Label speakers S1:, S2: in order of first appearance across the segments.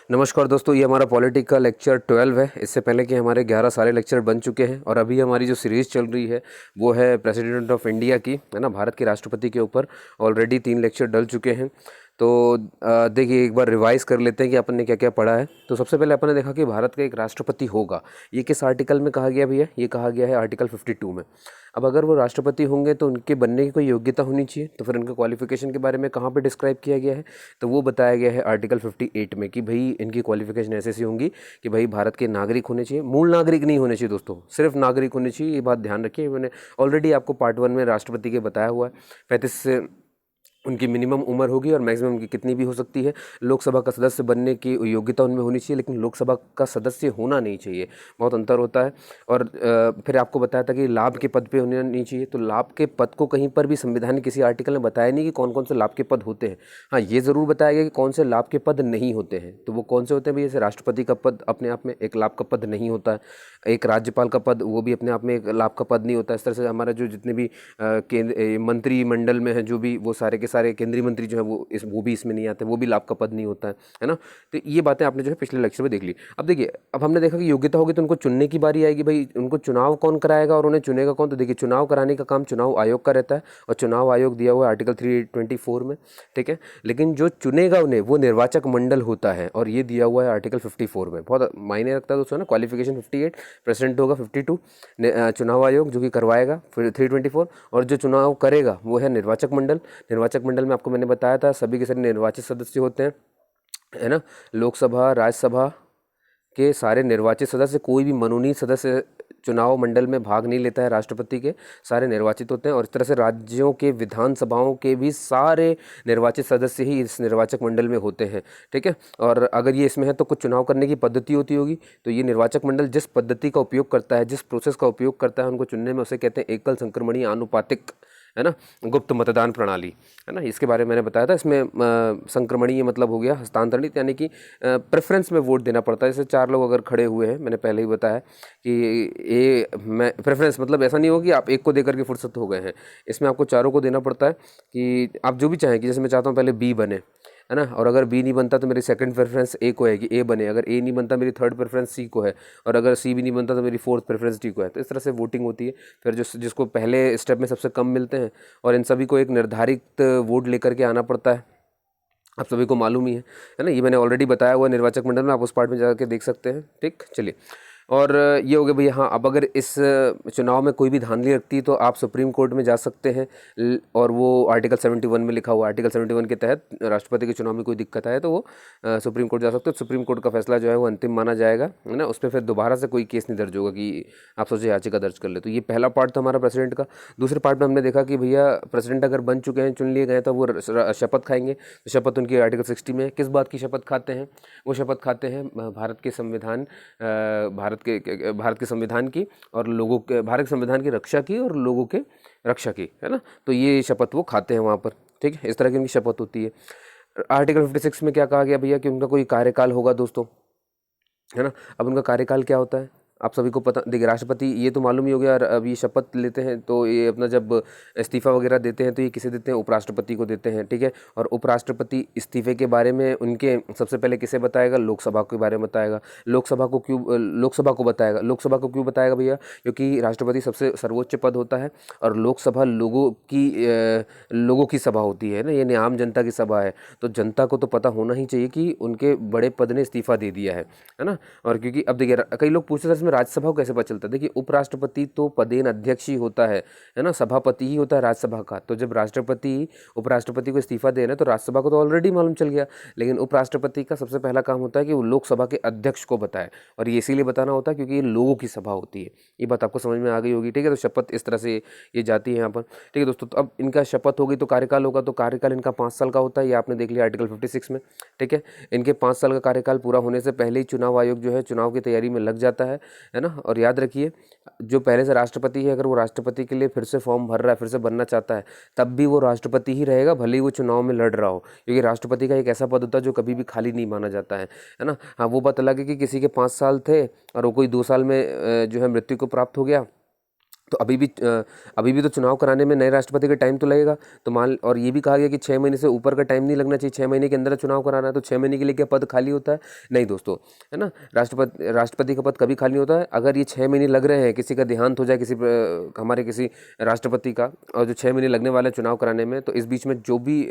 S1: नमस्कार दोस्तों, ये हमारा पॉलिटिक का लेक्चर 12 है। इससे पहले कि हमारे 11 सारे लेक्चर बन चुके हैं और अभी हमारी जो सीरीज़ चल रही है वो है प्रेसिडेंट ऑफ इंडिया की, है ना, भारत के राष्ट्रपति के ऊपर। ऑलरेडी 3 लेक्चर डल चुके हैं। तो देखिए, एक बार रिवाइज़ कर लेते हैं कि अपन ने क्या क्या पढ़ा है। तो सबसे पहले अपन ने देखा कि भारत का एक राष्ट्रपति होगा। ये किस आर्टिकल में कहा गया भैया? ये कहा गया है आर्टिकल 52 में। अब अगर वो राष्ट्रपति होंगे तो उनके बनने की कोई योग्यता होनी चाहिए, तो फिर उनके क्वालिफिकेशन के बारे में कहाँ पे डिस्क्राइब किया गया है? तो वो बताया गया है आर्टिकल 58 में कि भाई इनकी क्वालिफिकेशन ऐसी होंगी कि भाई भारत के नागरिक होने चाहिए, मूल नागरिक नहीं होने चाहिए दोस्तों, सिर्फ नागरिक होने चाहिए। ये बात ध्यान रखिए, मैंने ऑलरेडी आपको पार्ट 1 में राष्ट्रपति के बताया हुआ है। 35 से उनकी मिनिमम उम्र होगी और मैक्सिमम उनकी कितनी भी हो सकती है। लोकसभा का सदस्य बनने की योग्यता उनमें होनी चाहिए, लेकिन लोकसभा का सदस्य होना नहीं चाहिए, बहुत अंतर होता है। और फिर आपको बताया था कि लाभ के पद पे होना नहीं चाहिए। तो लाभ के पद को कहीं पर भी संविधान ने किसी आर्टिकल में बताया नहीं कि कौन कौन से लाभ के पद होते हैं। हाँ, ये ज़रूर बताया गया कि कौन से लाभ के पद नहीं होते हैं। तो वो कौन से होते हैं भैया? जैसे राष्ट्रपति का पद अपने आप में एक लाभ का पद नहीं होता है, एक राज्यपाल का पद वो भी अपने आप में एक लाभ का पद नहीं होता। इस तरह से हमारा जो जितने भी केंद्र मंत्रिमंडल में है, जो भी वो सारे के सारे केंद्रीय मंत्री जो है वो भी इसमें नहीं आते, वो भी लाभ का पद नहीं होता है ना। तो ये बातें आपने जो है पिछले लेक्चर में देख ली। अब देखिए, अब हमने देखा कि योग्यता होगी तो उनको चुनने की बारी आएगी। भाई उनको चुनाव कौन कराएगा और उन्हें चुनेगा कौन? तो देखिए, चुनाव कराने का काम चुनाव आयोग का रहता है और चुनाव आयोग दिया हुआ है आर्टिकल 324 में, ठीक है। लेकिन जो चुनेगा उन्हें वो निर्वाचक मंडल होता है और ये दिया हुआ है आर्टिकल 54 में। बहुत मायने रखता है दोस्तों ना। क्वालिफिकेशन 58, प्रेसिडेंट होगा 52, चुनाव आयोग जो कि करवाएगा फिर 324, और जो चुनाव करेगा वो है निर्वाचक मंडल। निर्वाचक मंडल में आपको मैंने बताया था सभी के सभी निर्वाचित सदस्य होते हैं, है ना। लोकसभा राज्यसभा के सारे निर्वाचित सदस्य, कोई भी मनोनीत सदस्य चुनाव मंडल में भाग नहीं लेता है। राष्ट्रपति के सारे निर्वाचित होते हैं और इस तरह से राज्यों के विधानसभाओं के भी सारे निर्वाचित सदस्य ही इस निर्वाचक मंडल में होते हैं, ठीक है। और अगर ये इसमें है तो कुछ चुनाव करने की पद्धति होती होगी। तो ये निर्वाचक मंडल जिस पद्धति का उपयोग करता है, जिस प्रोसेस का उपयोग करता है उनको चुनने में, उसे कहते हैं एकल संक्रमणीय आनुपातिक, है ना, गुप्त मतदान प्रणाली, है ना। इसके बारे में मैंने बताया था। इसमें संक्रमणीय मतलब हो गया हस्तांतरित, यानी कि प्रेफरेंस में वोट देना पड़ता है। जैसे 4 लोग अगर खड़े हुए हैं, मैंने पहले ही बताया कि मैं प्रेफरेंस मतलब ऐसा नहीं हो कि आप एक को देकर के फुर्सत हो गए हैं। इसमें आपको चारों को देना पड़ता है कि आप जो भी चाहें, कि जैसे मैं चाहता हूँ पहले बी बने, है ना, और अगर बी नहीं बनता तो मेरी सेकंड प्रेफरेंस ए को है कि ए बने। अगर ए नहीं बनता मेरी थर्ड प्रेफरेंस सी को है, और अगर सी भी नहीं बनता तो मेरी फोर्थ प्रेफरेंस डी को है। तो इस तरह से वोटिंग होती है। फिर जिसको पहले स्टेप में सबसे कम मिलते हैं, और इन सभी को एक निर्धारित वोट लेकर के आना पड़ता है। आप सभी को मालूम ही है ना। ये मैंने ऑलरेडी बताया हुआ निर्वाचक मंडल में, आप उस पार्ट में जाकर देख सकते हैं, ठीक। चलिए, और ये हो गया भैया। हाँ, अब अगर इस चुनाव में कोई भी धांधली लगती है तो आप सुप्रीम कोर्ट में जा सकते हैं। और वो आर्टिकल 71 में लिखा हुआ, आर्टिकल 71 के तहत राष्ट्रपति के चुनाव में कोई दिक्कत आए तो वो सुप्रीम कोर्ट जा सकते हैं। सुप्रीम कोर्ट का फैसला जो है वो अंतिम माना जाएगा, है ना। उस पर फिर दोबारा से कोई केस नहीं दर्ज होगा कि आप सोचे याचिका दर्ज कर ले। तो ये पहला पार्ट था हमारा प्रेसिडेंट का। दूसरे पार्ट में हमने देखा कि भैया प्रेसिडेंट अगर बन चुके हैं, चुन लिए गए, तो वो शपथ खाएंगे। तो शपथ उनकी आर्टिकल 60 में। किस बात की शपथ खाते हैं? वो शपथ खाते हैं भारत के संविधान, भारत के संविधान की और लोगों के, भारत के संविधान की रक्षा की और लोगों के रक्षा की, है ना। तो ये शपथ वो खाते हैं वहाँ पर, ठीक है। इस तरह की उनकी शपथ होती है। आर्टिकल 56 में क्या कहा गया भैया? कि उनका कोई कार्यकाल होगा दोस्तों, है ना। अब उनका कार्यकाल क्या होता है आप सभी को पता। देखिए, राष्ट्रपति ये तो मालूम ही हो गया। अब ये शपथ लेते हैं तो ये अपना जब इस्तीफा वगैरह देते हैं तो ये किसे देते हैं? उपराष्ट्रपति को देते हैं, ठीक है। और उपराष्ट्रपति इस्तीफे के बारे में उनके सबसे पहले किसे बताएगा? लोकसभा के बारे में बताएगा। लोकसभा को क्यों? लोकसभा को बताएगा। लोकसभा को क्यों बताएगा भैया? क्योंकि राष्ट्रपति सबसे सर्वोच्च पद होता है और लोकसभा लोगों की सभा होती है ना, ये आम जनता की सभा है। तो जनता को तो पता होना ही चाहिए कि उनके बड़े पद ने इस्तीफा दे दिया है ना। और क्योंकि अब देखिए, कई लोग पूछते हैं राज्यसभा को कैसे पता चलता है? देखिए, उपराष्ट्रपति तो पदेन अध्यक्ष ही होता है ना, सभापति ही होता है राज्यसभा का। तो जब राष्ट्रपति उपराष्ट्रपति को इस्तीफा दे रहे हैं तो राज्यसभा को तो ऑलरेडी मालूम चल गया, लेकिन उपराष्ट्रपति का सबसे पहला काम होता है कि वो लोकसभा के अध्यक्ष को बताए। और ये इसीलिए बताना होता है क्योंकि ये लोगों की सभा होती है। ये बात आपको समझ में आ गई होगी, ठीक है। तो शपथ इस तरह से ये जाती है यहाँ पर, ठीक है दोस्तों। तो अब इनका शपथ होगी तो कार्यकाल होगा। तो कार्यकाल इनका 5 साल का होता है, ये आपने देख लिया आर्टिकल 56 में, ठीक है। इनके 5 साल का कार्यकाल पूरा होने से पहले ही चुनाव आयोग जो है चुनाव की तैयारी में लग जाता है ना। और याद रखिए, जो पहले से राष्ट्रपति है, अगर वो राष्ट्रपति के लिए फिर से फॉर्म भर रहा है, फिर से बनना चाहता है, तब भी वो राष्ट्रपति ही रहेगा, भले ही वो चुनाव में लड़ रहा हो। क्योंकि राष्ट्रपति का एक ऐसा पद होता है जो कभी भी खाली नहीं माना जाता है ना। हाँ, वो बात अलग है कि किसी के 5 साल थे और वो कोई 2 साल में जो है मृत्यु को प्राप्त हो गया, तो अभी भी तो चुनाव कराने में नए राष्ट्रपति का टाइम तो लगेगा। तो मान, और ये भी कहा गया कि 6 महीने से ऊपर का टाइम नहीं लगना चाहिए, 6 महीने के अंदर चुनाव कराना है। तो 6 महीने के लिए क्या पद खाली होता है? नहीं दोस्तों, है ना। राष्ट्रपति का पद कभी खाली होता है अगर ये 6 महीने लग रहे हैं, किसी का देहांत हो जाए, हमारे किसी राष्ट्रपति का, और जो 6 महीने लगने वाले हैं चुनाव कराने में, तो इस बीच में जो भी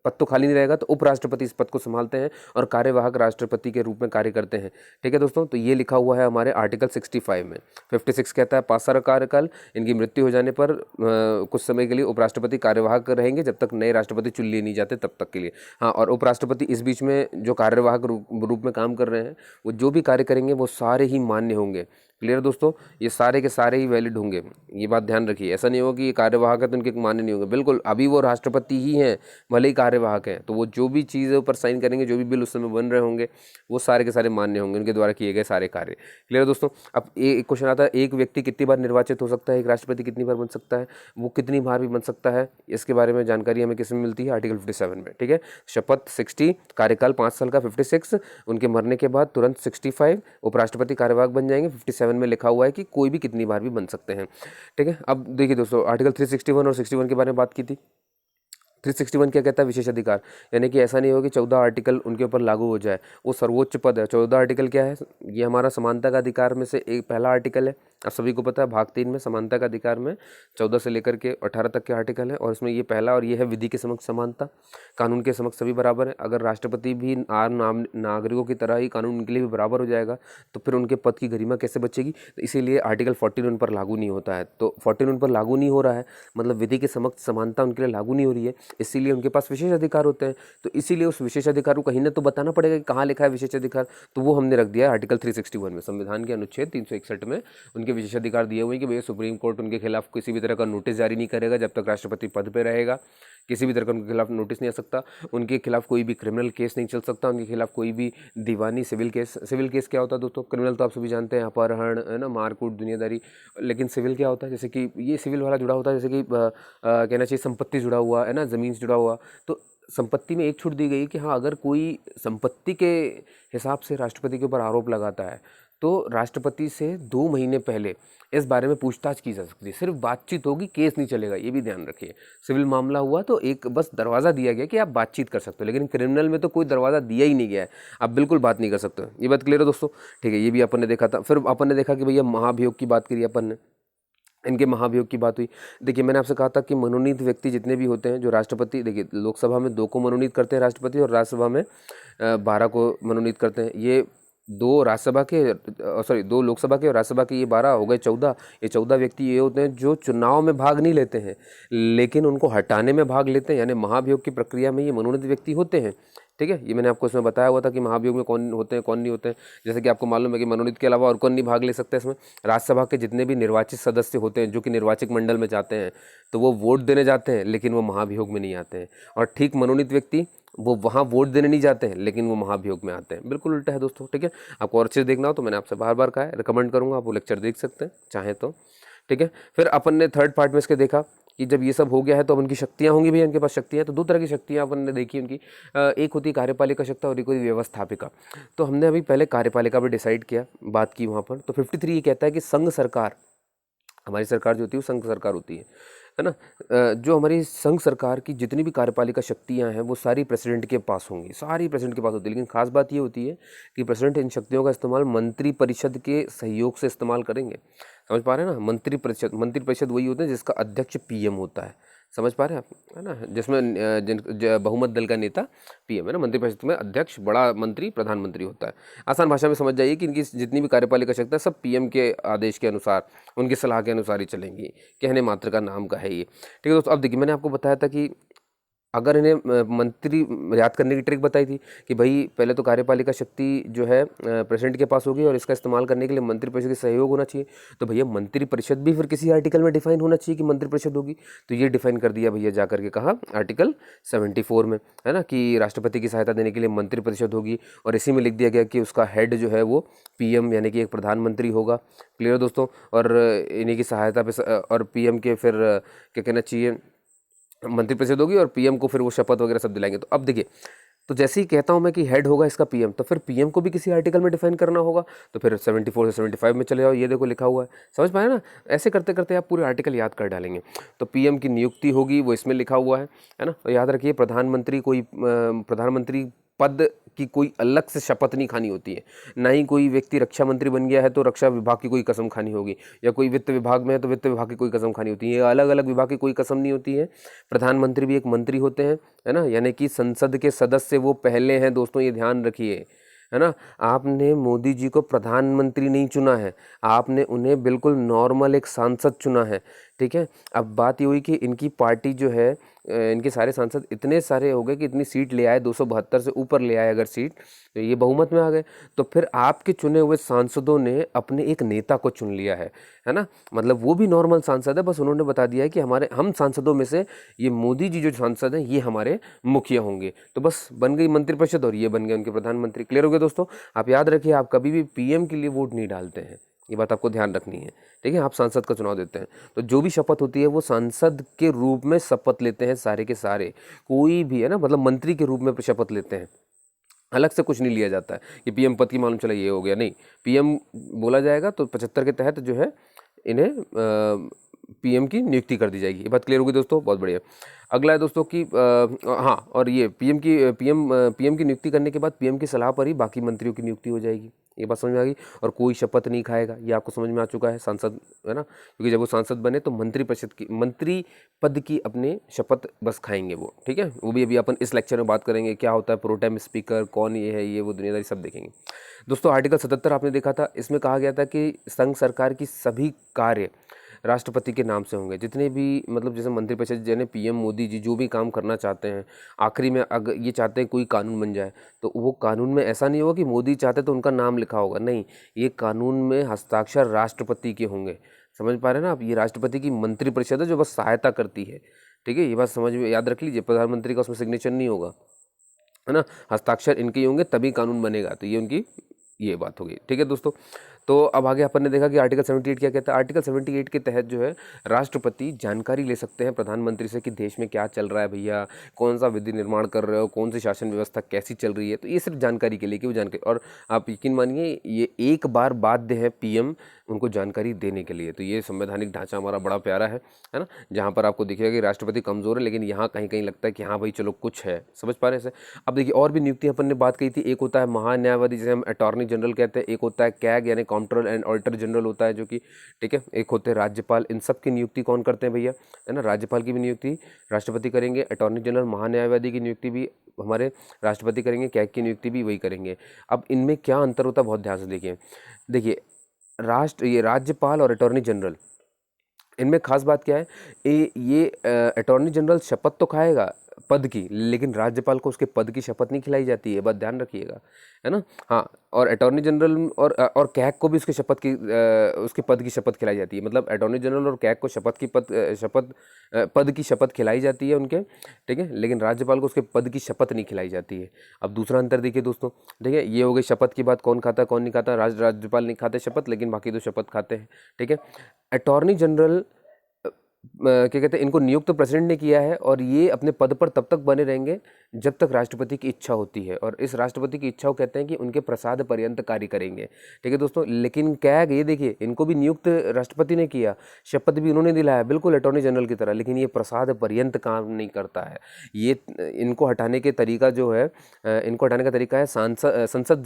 S1: पद तो खाली नहीं रहेगा, तो उपराष्ट्रपति इस पद को संभालते हैं और कार्यवाहक राष्ट्रपति के रूप में कार्य करते हैं। ठीक है दोस्तों, तो ये लिखा हुआ है हमारे आर्टिकल 65 में। 56 कहता है 5 साल कार्यकाल, इनकी मृत्यु हो जाने पर कुछ समय के लिए उपराष्ट्रपति कार्यवाहक रहेंगे, जब तक नए राष्ट्रपति चुन लिए नहीं जाते तब तक के लिए। हाँ, और उपराष्ट्रपति इस बीच में जो कार्यवाहक रूप में काम कर रहे हैं, वो जो भी कार्य करेंगे वो सारे ही मान्य होंगे। क्लियर दोस्तों, ये सारे के सारे ही वैलिड होंगे, ये बात ध्यान रखिए। ऐसा नहीं होगा कि ये कार्यवाहक है तो उनके मान्य नहीं होंगे, बिल्कुल अभी वो राष्ट्रपति ही हैं, भले ही कार्यवाहक हैं, तो वो जो भी चीज़ें ऊपर साइन करेंगे, जो भी बिल उस समय बन रहे होंगे, वो सारे के सारे मान्य होंगे, उनके द्वारा किए गए सारे कार्य। क्लियर दोस्तों। अब एक क्वेश्चन आता है, एक व्यक्ति कितनी बार निर्वाचित हो सकता है, एक राष्ट्रपति कितनी बार बन सकता है, वो कितनी बार भी बन सकता है, इसके बारे में जानकारी हमें किस में मिलती है? आर्टिकल 57 में। ठीक है, शपथ 60, कार्यकाल 5 साल का 56, उनके मरने के बाद तुरंत 65, उपराष्ट्रपति कार्यवाहक बन जाएंगे। 57 में लिखा हुआ है कि कोई भी कितनी बार भी बन सकते हैं। ठीक है, अब देखिए दोस्तों, आर्टिकल 361 और 61 के बारे में बात की थी। 361 क्या कहता है? विशेष अधिकार, यानी कि ऐसा नहीं हो कि 14 आर्टिकल उनके ऊपर लागू हो जाए, वो सर्वोच्च पद है। 14 आर्टिकल क्या है? ये हमारा समानता का अधिकार में से एक पहला आर्टिकल है। आप सभी को पता है, भाग 3 में समानता का अधिकार में 14 से लेकर के 18 तक के आर्टिकल है, और इसमें ये पहला, और ये है विधि के समक्ष समानता, कानून के समक्ष सभी बराबर है। अगर राष्ट्रपति भी आम नागरिकों की तरह ही कानून उनके लिए भी बराबर हो जाएगा, तो फिर उनके पद की गरिमा कैसे बचेगी? तो इसीलिए आर्टिकल 14 उन पर लागू नहीं होता है। तो 14 उन पर लागू नहीं हो रहा है, मतलब विधि के समक्ष समानता उनके लिए लागू नहीं हो रही है, इसीलिए उनके पास विशेष अधिकार होते हैं। तो इसीलिए उस विशेष अधिकार को कहीं ना तो बताना पड़ेगा कि कहाँ लिखा है विशेष अधिकार, तो वो हमने रख दिया है आर्टिकल 361 में। संविधान के अनुच्छेद 361 में उनके विशेष अधिकार दिए हुए हैं कि भैया सुप्रीम कोर्ट उनके खिलाफ किसी भी तरह का नोटिस जारी नहीं करेगा जब तक राष्ट्रपति पद पर रहेगा, किसी भी तरह का उनके खिलाफ नोटिस नहीं आ सकता, उनके खिलाफ कोई भी क्रिमिनल केस नहीं चल सकता, उनके खिलाफ कोई भी दीवानी सिविल केस। सिविल केस क्या होता है दोस्तों? क्रिमिनल तो आप सभी जानते हैं, अपहरण, है ना, मारकूट, दुनियादारी। लेकिन सिविल क्या होता है? जैसे कि ये सिविल वाला जुड़ा होता है, जैसे कि कहना चाहिए संपत्ति जुड़ा हुआ है ना, ज़मीन से जुड़ा हुआ। तो संपत्ति में एक छूट दी गई कि हाँ, अगर कोई संपत्ति के हिसाब से राष्ट्रपति के ऊपर आरोप लगाता है, तो राष्ट्रपति से 2 महीने पहले इस बारे में पूछताछ की जा सकती है। सिर्फ बातचीत होगी, केस नहीं चलेगा, ये भी ध्यान रखिए। सिविल मामला हुआ तो एक बस दरवाज़ा दिया गया कि आप बातचीत कर सकते हो, लेकिन क्रिमिनल में तो कोई दरवाज़ा दिया ही नहीं गया है, आप बिल्कुल बात नहीं कर सकते। ये बात क्लियर है दोस्तों? ठीक है, ये भी अपन ने देखा था। फिर अपन ने देखा कि भैया महाभियोग की बात करी अपन ने, इनके महाभियोग की बात हुई। देखिए, मैंने आपसे कहा था कि मनोनीत व्यक्ति जितने भी होते हैं, जो राष्ट्रपति, देखिए लोकसभा में 2 को मनोनीत करते हैं राष्ट्रपति, और राज्यसभा में 12 को मनोनीत करते हैं। ये 2 राज्यसभा के, सॉरी 2 लोकसभा के और राज्यसभा के, ये 12 हो गए 14। ये 14 व्यक्ति ये होते हैं जो चुनाव में भाग नहीं लेते हैं, लेकिन उनको हटाने में भाग लेते हैं, यानी महाभियोग की प्रक्रिया में ये मनोनीत व्यक्ति होते हैं। ठीक है, ये मैंने आपको इसमें बताया हुआ था कि महाभियोग में कौन होते हैं, कौन नहीं होते हैं। जैसे कि आपको मालूम है कि मनोनीत के अलावा और कौन नहीं भाग ले सकते इसमें? राज्यसभा के जितने भी निर्वाचित सदस्य होते हैं, जो कि निर्वाचक मंडल में जाते हैं, तो वो वोट देने जाते हैं, लेकिन वो महाभियोग में नहीं आते हैं। और ठीक मनोनीत व्यक्ति वो वहाँ वोट देने नहीं जाते हैं, लेकिन वो महाभियोग में आते हैं। बिल्कुल उल्टा है दोस्तों। ठीक है, आपको और चीज़ देखना हो तो मैंने आपसे बार बार कहा है, रिकमेंड करूँगा, आप वो लेक्चर देख सकते हैं चाहें तो। ठीक है, फिर अपन ने थर्ड पार्ट में इसके देखा कि जब ये सब हो गया है तो अब उनकी शक्तियाँ होंगी भैया, उनके पास शक्तियाँ। तो 2 तरह की शक्तियाँ अपन ने देखी उनकी, एक होती है कार्यपालिका शक्ति और एक होती है व्यवस्थापिका। तो हमने अभी पहले कार्यपालिका पर डिसाइड किया, बात की वहाँ पर। तो 53 ये कहता है कि संघ सरकार, हमारी सरकार जो होती है वो संघ सरकार होती है ना। जो हमारी संघ सरकार की जितनी भी कार्यपालिका शक्तियां हैं वो सारी प्रेसिडेंट के पास होंगी, सारी प्रेसिडेंट के पास होती है। लेकिन खास बात ये होती है कि प्रेसिडेंट इन शक्तियों का इस्तेमाल मंत्री परिषद के सहयोग से इस्तेमाल करेंगे। समझ पा रहे हैं ना? मंत्री परिषद वही होते हैं जिसका अध्यक्ष पीएम होता है। समझ पा रहे हैं आप, है ना? जिसमें बहुमत दल का नेता पीएम है ना। मंत्रिपरिषद में अध्यक्ष, बड़ा मंत्री, प्रधानमंत्री होता है। आसान भाषा में समझ जाइए कि इनकी जितनी भी कार्यपालिका शक्ति है सब पीएम के आदेश के अनुसार, उनकी सलाह के अनुसार ही चलेंगी। कहने मात्र का नाम का है ये। ठीक है दोस्तों, अब देखिए मैंने आपको बताया था कि अगर इन्हें मंत्री याद करने की ट्रिक बताई थी कि भाई पहले तो कार्यपालिका शक्ति जो है प्रेसिडेंट के पास होगी और इसका इस्तेमाल करने के लिए मंत्रिपरिषद का सहयोग होना चाहिए। तो भैया मंत्रिपरिषद भी फिर किसी आर्टिकल में डिफाइन होना चाहिए कि मंत्रिपरिषद होगी। तो ये डिफाइन कर दिया भैया जा करके, कहा आर्टिकल 74 में, है ना, कि राष्ट्रपति की सहायता देने के लिए मंत्रिपरिषद होगी। और इसी में लिख दिया गया कि उसका हेड जो है वो पीएम यानी कि एक प्रधानमंत्री होगा। क्लियर दोस्तों? और इन्हीं की सहायता पे और पीएम के फिर क्या कहना चाहिए, मंत्रिपरिषद होगी और पीएम को फिर वो शपथ वगैरह सब दिलाएंगे। तो अब देखिए तो जैसे ही कहता हूँ मैं कि हेड होगा इसका पीएम, तो फिर पीएम को भी किसी आर्टिकल में डिफाइन करना होगा। तो फिर 74 से 75 में चले जाओ, ये देखो लिखा हुआ है, समझ पाए ना। ऐसे करते करते आप पूरे आर्टिकल याद कर डालेंगे। तो पीएम की नियुक्ति होगी वो इसमें लिखा हुआ है ना। तो याद रखिए, प्रधानमंत्री पद की कोई अलग से शपथ नहीं खानी होती है। ना ही कोई व्यक्ति रक्षा मंत्री बन गया है तो रक्षा विभाग की कोई कसम खानी होगी, या कोई वित्त विभाग में है तो वित्त विभाग की कोई कसम खानी होती है। ये अलग अलग विभाग की कोई कसम नहीं होती है। प्रधानमंत्री भी एक मंत्री होते हैं, है ना, यानी कि संसद के सदस्य वो पहले हैं दोस्तों, ये ध्यान रखिए, है ना। आपने मोदी जी को प्रधानमंत्री नहीं चुना है, आपने उन्हें बिल्कुल नॉर्मल एक सांसद चुना है, ठीक है। अब बात ये हुई कि इनकी पार्टी जो है, इनके सारे सांसद इतने सारे हो गए कि इतनी सीट ले आए, 272 से ऊपर ले आए अगर सीट, तो ये बहुमत में आ गए। तो फिर आपके चुने हुए सांसदों ने अपने एक नेता को चुन लिया है ना। मतलब वो भी नॉर्मल सांसद है, बस उन्होंने बता दिया है कि हम सांसदों में से ये मोदी जी जो सांसद हैं ये हमारे मुखिया होंगे। तो बस बन गई मंत्रिपरिषद और ये बन गए उनके प्रधानमंत्री। क्लियर हो गया दोस्तों। आप याद रखिए, आप कभी भी पीएम के लिए वोट नहीं डालते हैं, ये बात आपको ध्यान रखनी है, ठीक है। आप सांसद का चुनाव देते हैं, तो जो भी शपथ होती है वो सांसद के रूप में शपथ लेते हैं सारे के सारे। कोई भी, है ना, मतलब मंत्री के रूप में शपथ लेते हैं, अलग से कुछ नहीं लिया जाता है कि पीएम पद की मालूम चला ये हो गया, नहीं। पीएम बोला जाएगा तो 75 के तहत जो है इन्हें पीएम की नियुक्ति कर दी जाएगी। ये बात क्लियर होगी दोस्तों, बहुत बढ़िया। अगला है दोस्तों कि हाँ, और ये पीएम की नियुक्ति करने के बाद पीएम की सलाह पर ही बाकी मंत्रियों की नियुक्ति हो जाएगी। ये बात समझ में आ गई। और कोई शपथ नहीं खाएगा, ये आपको समझ में आ चुका है, सांसद, है ना, क्योंकि जब वो सांसद बने तो मंत्री पद की अपने शपथ बस खाएंगे वो, ठीक है। वो भी अभी अपन इस लेक्चर में बात करेंगे, क्या होता है प्रोटेम स्पीकर, कौन ये है, ये वो दुनियादारी सब देखेंगे दोस्तों। आर्टिकल 77 आपने देखा था, इसमें कहा गया था कि संघ सरकार की सभी कार्य राष्ट्रपति के नाम से होंगे। जितने भी, मतलब जैसे मंत्रिपरिषद, यानी पीएम मोदी जी जो भी काम करना चाहते हैं, आखिरी में अगर ये चाहते हैं कोई कानून बन जाए, तो वो कानून में ऐसा नहीं होगा कि मोदी चाहते तो उनका नाम लिखा होगा, नहीं, ये कानून में हस्ताक्षर राष्ट्रपति के होंगे। समझ पा रहे हैं ना आप। ये राष्ट्रपति की मंत्रिपरिषद है जो बस सहायता करती है, ठीक है। ये बात समझ में, याद रख लीजिए, प्रधानमंत्री का उसमें सिग्नेचर नहीं होगा, है ना, हस्ताक्षर इनके ही होंगे तभी कानून बनेगा। तो ये उनकी ये बात होगी, ठीक है दोस्तों। तो अब आगे अपन ने देखा कि आर्टिकल 78 क्या कहता है। आर्टिकल 78 के तहत जो है राष्ट्रपति जानकारी ले सकते हैं प्रधानमंत्री से कि देश में क्या चल रहा है भैया, कौन सा विधि निर्माण कर रहे हो, कौन सी शासन व्यवस्था कैसी चल रही है। तो ये सिर्फ जानकारी के लिए कि वो जानकारी, और आप यकीन मानिए ये एक बार बाध्य है पीएम उनको जानकारी देने के लिए। तो ये संवैधानिक ढांचा हमारा बड़ा प्यारा है ना, जहाँ पर आपको दिखेगा कि राष्ट्रपति कमज़ोर है, लेकिन यहाँ कहीं कहीं लगता है कि हाँ भाई चलो कुछ है। समझ पा रहे हैं इसे। अब देखिए, और भी नियुक्ति अपन ने बात की थी। एक होता है महान्यायवादी, जिसे हम अटॉर्नी जनरल कहते हैं। एक होता है कैग यानी कंट्रोलर एंड ऑडिटर जनरल होता है, जो कि, ठीक है। एक होते हैं राज्यपाल। इन सब की नियुक्ति कौन करते हैं भैया, है ना, राज्यपाल की भी नियुक्ति राष्ट्रपति करेंगे। अटॉर्नी जनरल, महान्यायवादी की नियुक्ति भी हमारे राष्ट्रपति करेंगे। कैग की नियुक्ति भी वही करेंगे। अब इनमें क्या अंतर होता है, बहुत ध्यान से देखिए ये राज्यपाल और अटॉर्नी जनरल, इनमें खास बात क्या है, ये अटॉर्नी जनरल शपथ तो खाएगा पद की, लेकिन राज्यपाल को उसके पद की शपथ नहीं खिलाई जाती है, बात ध्यान रखिएगा, है ना। हाँ, और अटॉर्नी जनरल और कैग को भी उसके पद की शपथ खिलाई जाती है। मतलब अटॉर्नी जनरल और कैग को पद की शपथ खिलाई जाती है उनके, ठीक है, लेकिन राज्यपाल को उसके पद की शपथ नहीं खिलाई जाती है। अब दूसरा अंतर देखिए दोस्तों, ठीक है, ये हो गई शपथ की बात, कौन खाता है कौन नहीं खाता। राज्यपाल नहीं खाते शपथ, लेकिन बाकी तो शपथ खाते हैं, ठीक है। अटॉर्नी जनरल क्या कहते हैं, इनको नियुक्त प्रेसिडेंट ने किया है, और ये अपने पद पर तब तक बने रहेंगे जब तक राष्ट्रपति की इच्छा होती है, और इस राष्ट्रपति की इच्छा को कहते हैं कि उनके प्रसाद पर्यंत कार्य करेंगे, ठीक है दोस्तों। लेकिन कैग, ये देखिए, इनको भी नियुक्त राष्ट्रपति ने किया, शपथ भी उन्होंने दिलाया, बिल्कुल अटॉर्नी जनरल की तरह, लेकिन ये प्रसाद पर्यंत काम नहीं करता है। ये इनको हटाने के तरीका जो है, इनको हटाने का तरीका है संसद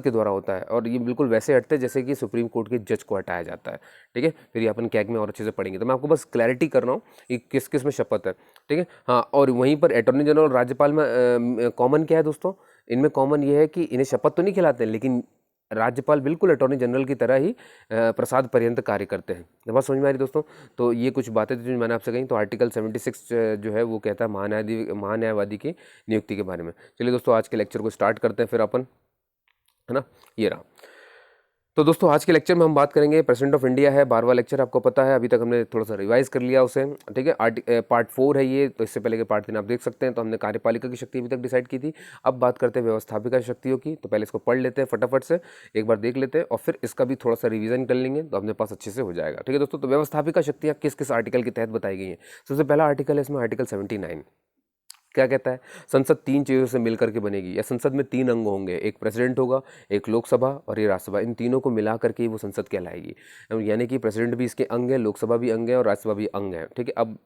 S1: के द्वारा होता है, और ये बिल्कुल वैसे हटते हैं जैसे कि सुप्रीम कोर्ट के जज को हटाया जाता है, ठीक है। फिर ये अपन कैग में और अच्छे से पढ़ेंगे। तो मैं आपको बस क्लैरिटी कर रहा हूँ कि किस किस में शपथ है, ठीक है। हाँ, और वहीं पर अटॉर्नी जनरल और राज्यपाल में कॉमन क्या है दोस्तों, इनमें कॉमन ये है कि इन्हें शपथ तो नहीं खिलाते, लेकिन राज्यपाल बिल्कुल अटॉर्नी जनरल की तरह ही प्रसाद पर्यंत कार्य करते हैं। बात समझ में आ रही दोस्तों। तो ये कुछ बातें जो मैंने आपसे कही। तो आर्टिकल 76 जो है वो कहता है महान्यायवादी की नियुक्ति के बारे में। चलिए दोस्तों, आज के लेक्चर को स्टार्ट करते हैं फिर अपन, है ना। ये रहा। तो दोस्तों, आज के लेक्चर में हम बात करेंगे प्रेसिडेंट ऑफ इंडिया है, 12वां लेक्चर आपको पता है, अभी तक हमने थोड़ा सा रिवाइज कर लिया उसे, ठीक है। पार्ट 4 है ये, तो इससे पहले के पार्ट 3 आप देख सकते हैं। तो हमने कार्यपालिका की शक्ति अभी तक डिसाइड की थी। अब बात करते हैं व्यवस्थापिका शक्तियों की। तो पहले इसको पढ़ लेते हैं फटाफट से, एक बार देख लेते हैं, और फिर इसका भी थोड़ा सा रिविजन कर लेंगे, तो अपने पास अच्छे से हो जाएगा, ठीक है दोस्तों। तो व्यवस्थापिका शक्तियाँ किस किस आर्टिकल के तहत बताई गई हैं। सबसे पहला आर्टिकल है इसमें, आर्टिकल 79, क्या कहता है, संसद 3 चीज़ों से मिलकर के बनेगी, या संसद में 3 अंग होंगे, एक प्रेसिडेंट होगा, एक लोकसभा और ये राज्यसभा, इन तीनों को मिला करके ही वो संसद कहलाएगी। यानी कि प्रेसिडेंट भी इसके अंग है, लोकसभा भी अंग है और राज्यसभा भी अंग है। ठीक है, अब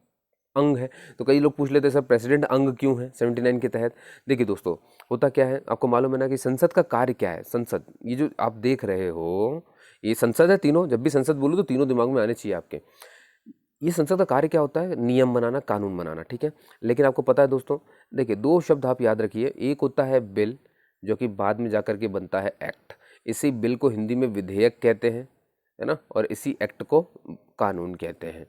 S1: अंग है तो कई लोग पूछ लेते हैं सर प्रेसिडेंट अंग क्यों है 79 के तहत। देखिए दोस्तों, होता क्या है, आपको मालूम है ना कि संसद का कार्य क्या है। संसद, ये जो आप देख रहे हो, ये संसद है तीनों, जब भी संसद बोलूँ तो तीनों दिमाग में आने चाहिए आपके। ये संसद का कार्य क्या होता है, नियम बनाना, कानून बनाना। ठीक है, लेकिन आपको पता है दोस्तों, देखिए 2 शब्द आप याद रखिए, एक होता है बिल जो कि बाद में जाकर के बनता है एक्ट। इसी बिल को हिंदी में विधेयक कहते हैं, है ना, और इसी एक्ट को कानून कहते हैं।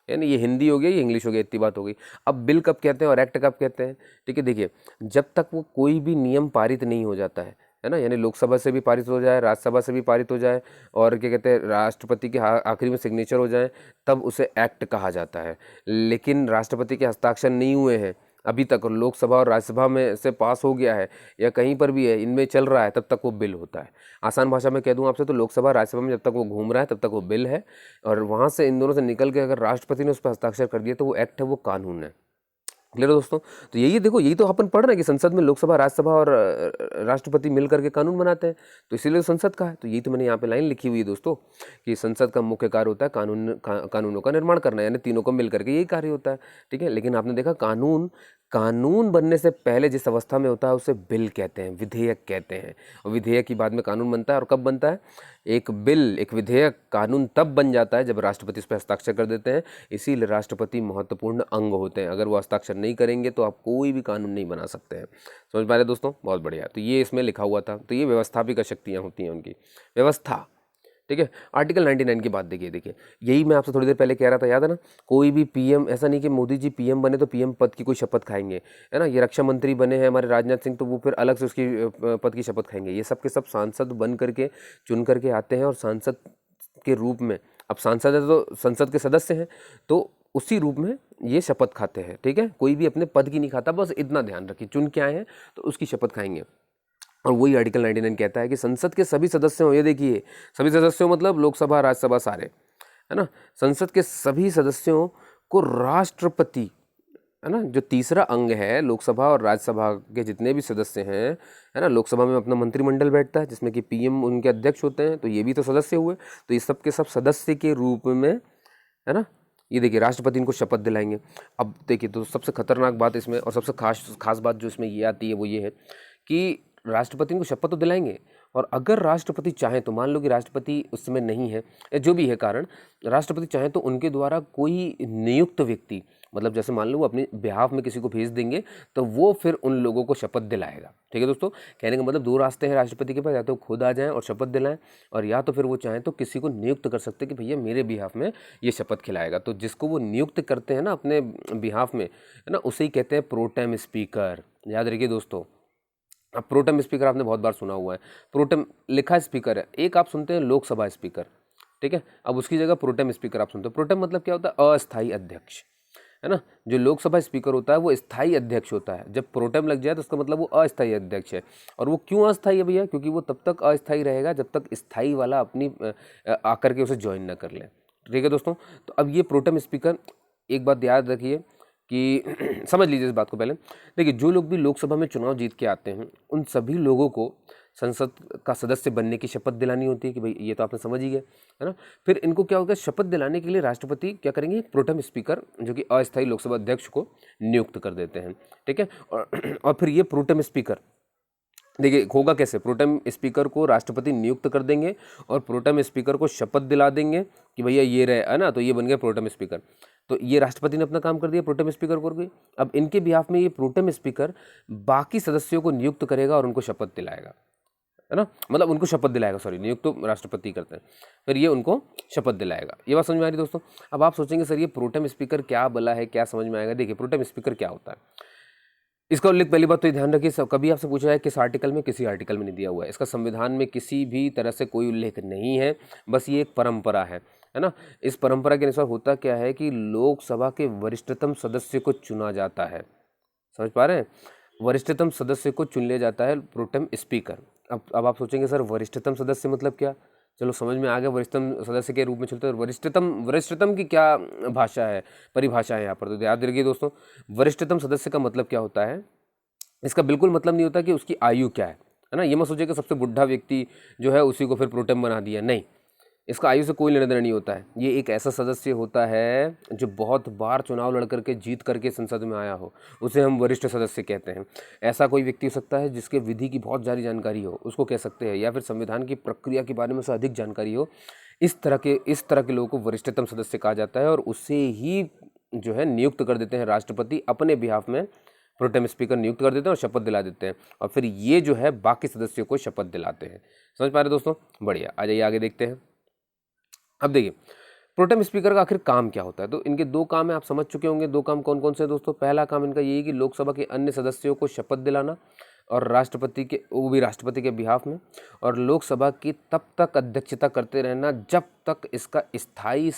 S1: यानी ये हिंदी हो गया, ये इंग्लिश हो गया, इतनी बात हो गई। अब बिल कब कहते हैं और एक्ट कब कहते हैं? ठीक है, देखिए जब तक वो कोई भी नियम पारित नहीं हो जाता है ना, यानी लोकसभा से भी पारित हो जाए, राज्यसभा से भी पारित हो जाए और क्या कहते हैं राष्ट्रपति के आखिरी में सिग्नेचर हो जाए, तब उसे एक्ट कहा जाता है। लेकिन राष्ट्रपति के हस्ताक्षर नहीं हुए हैं अभी तक, और लोकसभा और राज्यसभा में से पास हो गया है या कहीं पर भी है, इनमें चल रहा है, तब तक वो बिल होता है। आसान भाषा में कह दूं आपसे तो लोकसभा राज्यसभा में जब तक वो घूम रहा है तब तक वो बिल है, और वहाँ से इन दोनों से निकल के अगर राष्ट्रपति ने उस पर हस्ताक्षर कर दिया तो वो एक्ट है, वो कानून है। क्लियर है दोस्तों? तो यही देखो, यही तो अपन पढ़ रहे हैं कि संसद में लोकसभा, राज्यसभा और राष्ट्रपति मिल करके कानून बनाते हैं, तो इसीलिए संसद का है। तो यही तो मैंने यहाँ पे लाइन लिखी हुई है दोस्तों कि संसद का मुख्य कार्य होता है कानूनों का निर्माण करना, यानी तीनों को मिल करके यही कार्य होता है। ठीक है, लेकिन आपने देखा कानून बनने से पहले जिस अवस्था में होता है उसे बिल कहते हैं, विधेयक कहते हैं, और विधेयक की बाद में कानून बनता है। और कब बनता है? एक बिल, एक विधेयक, कानून तब बन जाता है जब राष्ट्रपति उस पर हस्ताक्षर कर देते हैं। इसीलिए राष्ट्रपति महत्वपूर्ण अंग होते हैं, अगर वो हस्ताक्षर नहीं करेंगे तो आप कोई भी कानून नहीं बना सकते हैं। समझ पा रहे दोस्तों? बहुत बढ़िया। तो ये इसमें लिखा हुआ था, तो ये व्यवस्थापिका शक्तियाँ होती हैं उनकी, व्यवस्था। ठीक है, आर्टिकल 99 की बात देखिए, यही मैं आपसे थोड़ी देर पहले कह रहा था, याद है ना, कोई भी पीएम, ऐसा नहीं कि मोदी जी पीएम बने तो पीएम पद की कोई शपथ खाएंगे, है ना, ये रक्षा मंत्री बने हैं हमारे राजनाथ सिंह तो वो फिर अलग से उसकी पद की शपथ खाएंगे। ये सब के सब सांसद बन करके चुन करके आते हैं, और सांसद के रूप में, अब सांसद है तो संसद के सदस्य हैं, तो उसी रूप में ये शपथ खाते हैं। ठीक है, कोई भी अपने पद की नहीं खाता, बस इतना ध्यान रखिए, चुन के आए हैं तो उसकी शपथ खाएंगे। और वही आर्टिकल 99 कहता है कि संसद के सभी सदस्यों, ये देखिए सभी सदस्यों मतलब लोकसभा, राज्यसभा सारे, है ना, संसद के सभी सदस्यों को राष्ट्रपति, है ना, जो तीसरा अंग है, लोकसभा और राज्यसभा के जितने भी सदस्य हैं, है ना, लोकसभा में अपना मंत्रिमंडल बैठता है जिसमें कि पीएम उनके अध्यक्ष होते हैं, तो ये भी तो सदस्य हुए, तो ये सब के सब सदस्य के रूप में, है ना, ये देखिए राष्ट्रपति इनको शपथ दिलाएंगे। अब देखिए तो सबसे खतरनाक बात इसमें और सबसे खास बात जो इसमें ये आती है वो ये है कि राष्ट्रपति को शपथ तो दिलाएंगे, और अगर राष्ट्रपति चाहें तो, मान लो कि राष्ट्रपति उस समय नहीं है या जो भी है कारण, राष्ट्रपति चाहें तो उनके द्वारा कोई नियुक्त व्यक्ति, मतलब जैसे मान लो वो अपने बिहाफ में किसी को भेज देंगे तो वो फिर उन लोगों को शपथ दिलाएगा। ठीक है दोस्तों, कहने का मतलब 2 रास्ते हैं राष्ट्रपति के पास, या तो खुद आ जाएं और शपथ दिलाएं, और या तो फिर वो चाहें तो किसी को नियुक्त कर सकते हैं कि भैया मेरे बिहाफ में ये शपथ खिलाएगा। तो जिसको वो नियुक्त करते हैं ना अपने बिहाफ में, है ना, उसे ही कहते हैं प्रोटेम स्पीकर। याद रखिए दोस्तों, अब प्रोटेम स्पीकर आपने बहुत बार सुना हुआ है, प्रोटेम लिखा स्पीकर है, एक आप सुनते हैं लोकसभा स्पीकर, ठीक है, अब उसकी जगह प्रोटेम स्पीकर आप सुनते हो। प्रोटेम मतलब क्या होता है? अस्थायी अध्यक्ष, है ना। जो लोकसभा स्पीकर होता है वो स्थायी अध्यक्ष होता है, जब प्रोटेम लग जाए तो उसका मतलब वो अस्थायी अध्यक्ष है। और वो क्यों अस्थायी है भैया? क्योंकि वो तब तक अस्थायी रहेगा जब तक स्थायी वाला अपनी आकर के उसे ज्वाइन ना कर ले। ठीक है दोस्तों, तो अब ये प्रोटेम स्पीकर, एक बात याद रखिए कि समझ लीजिए इस बात को पहले। देखिए जो लोग भी लोकसभा में चुनाव जीत के आते हैं उन सभी लोगों को संसद का सदस्य बनने की शपथ दिलानी होती है कि भाई ये तो आपने समझ ही गए, है ना। फिर इनको क्या होगा, शपथ दिलाने के लिए राष्ट्रपति क्या करेंगे, प्रोटेम स्पीकर जो कि अस्थायी लोकसभा अध्यक्ष को नियुक्त कर देते हैं। ठीक है, और फिर ये प्रोटेम स्पीकर, देखिए होगा कैसे, प्रोटेम स्पीकर को राष्ट्रपति नियुक्त कर देंगे और प्रोटेम स्पीकर को शपथ दिला देंगे कि भैया ये रहे, है ना, तो ये बन गया प्रोटेम स्पीकर। तो ये राष्ट्रपति ने अपना काम कर दिया, प्रोटेम स्पीकर को गई। अब इनके बिहाफ में ये प्रोटेम स्पीकर बाकी सदस्यों को नियुक्त करेगा और उनको शपथ दिलाएगा, है ना, मतलब उनको शपथ दिलाएगा, सॉरी, नियुक्त तो राष्ट्रपति करते हैं, फिर ये उनको शपथ दिलाएगा। ये बात समझ में आ रही दोस्तों? अब आप सोचेंगे सर ये प्रोटेम स्पीकर क्या बला है, क्या समझ में आएगा? देखिए प्रोटेम स्पीकर क्या होता है, इसका उल्लेख, पहली बात तो ये ध्यान रखिए, कभी आपसे पूछा जाए किस आर्टिकल में, किसी आर्टिकल में नहीं दिया हुआ है, इसका संविधान में किसी भी तरह से कोई उल्लेख नहीं है, बस ये एक परंपरा है ना। इस परंपरा के अनुसार होता क्या है कि लोकसभा के वरिष्ठतम सदस्य को चुना जाता है, समझ पा रहे हैं, वरिष्ठतम सदस्य को चुन लिया जाता है प्रोटेम स्पीकर। अब आप सोचेंगे सर वरिष्ठतम सदस्य मतलब क्या, चलो समझ में आ गया, वरिष्ठतम सदस्य के रूप में चलते हैं। वरिष्ठतम की क्या भाषा है, परिभाषा है यहाँ पर, तो याद रखिए दोस्तों, वरिष्ठतम सदस्य का मतलब क्या होता है, इसका बिल्कुल मतलब नहीं होता कि उसकी आयु क्या है ना। ये मत सोचिए कि सबसे बुढ़ा व्यक्ति जो है उसी को फिर प्रोटेम बना दिया, नहीं, इसका आयु से कोई लेना देना नहीं होता है। ये एक ऐसा सदस्य होता है जो बहुत बार चुनाव लड़ करके जीत करके संसद में आया हो, उसे हम वरिष्ठ सदस्य कहते हैं। ऐसा कोई व्यक्ति हो सकता है जिसके विधि की बहुत सारी जानकारी हो, उसको कह सकते हैं, या फिर संविधान की प्रक्रिया के बारे में से अधिक जानकारी हो। इस तरह के लोगों को वरिष्ठतम सदस्य कहा जाता है, और उससे ही जो है नियुक्त कर देते हैं राष्ट्रपति, अपने बिहाफ में प्रोटेम स्पीकर नियुक्त कर देते हैं और शपथ दिला देते हैं, और फिर ये जो है बाकी सदस्यों को शपथ दिलाते हैं। समझ पा रहे दोस्तों? बढ़िया, आ जाइए आगे देखते हैं। अब देखिए प्रोटेम स्पीकर का आखिर काम क्या होता है। तो इनके दो काम है, आप समझ चुके होंगे। दो काम कौन कौन से हैं दोस्तों? पहला काम इनका ये है कि लोकसभा के अन्य सदस्यों को शपथ दिलाना, और राष्ट्रपति के, वो भी राष्ट्रपति के बिहाफ में, और लोकसभा की तब तक अध्यक्षता करते रहना जब तक इसका स्थायी